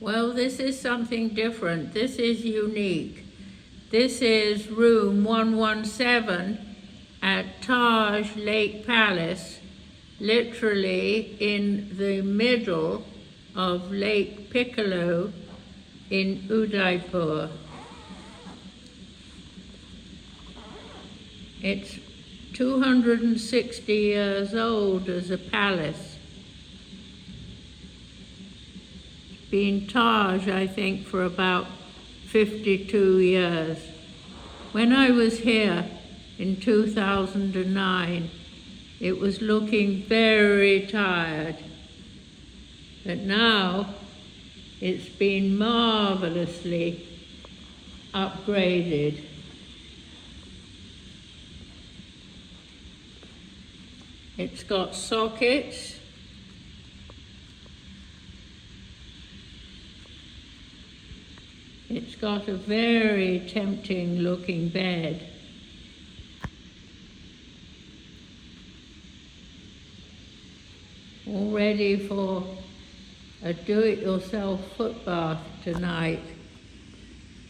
Well, this is something different. This is unique. This is room 117 at Taj Lake Palace, literally in the middle of Lake Piccolo in Udaipur. It's 260 years old as a palace. Been Taj, I think, for about 52 years. When I was here in 2009, it was looking very tired. But now it's been marvelously upgraded. It's got sockets. It's got a very tempting looking bed. All ready for a do-it-yourself foot bath tonight,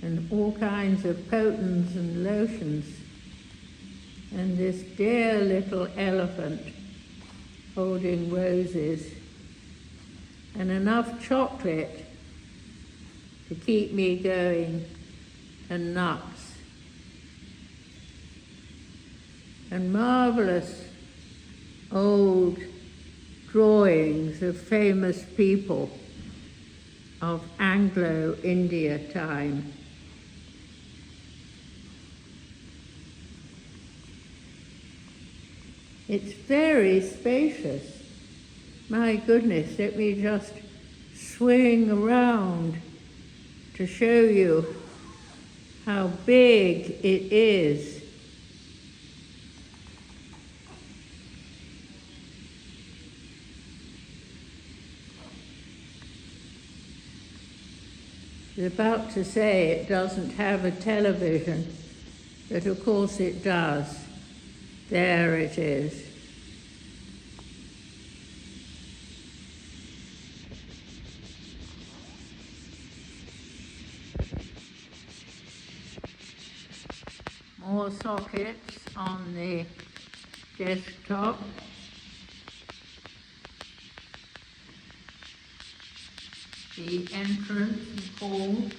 and all kinds of potens and lotions, and this dear little elephant holding roses, and enough chocolate to keep me going, and nuts, and marvelous old drawings of famous people of Anglo-India time. It's very spacious. My goodness, let me just swing around to show you how big it is. I was about to say it doesn't have a television, but of course it does. There it is. More sockets on the desktop. The entrance and hall.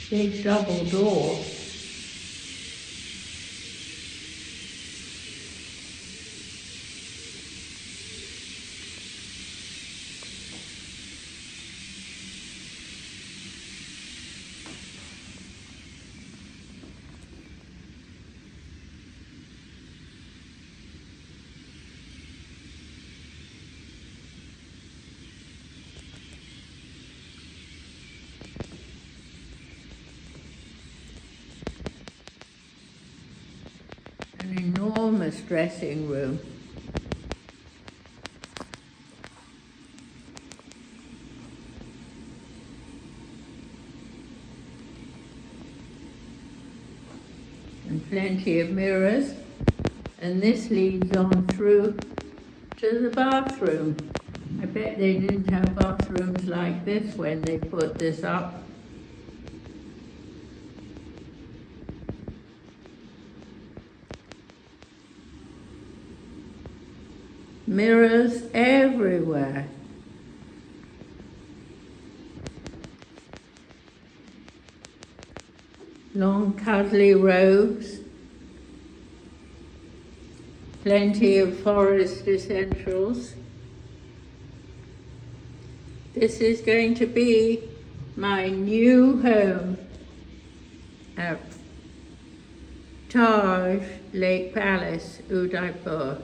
Big double door. An enormous dressing room. And plenty of mirrors. And this leads on through to the bathroom. I bet they didn't have bathrooms like this when they put this up. Mirrors everywhere. Long cuddly robes. Plenty of forest essentials. This is going to be my new home at Taj Lake Palace, Udaipur.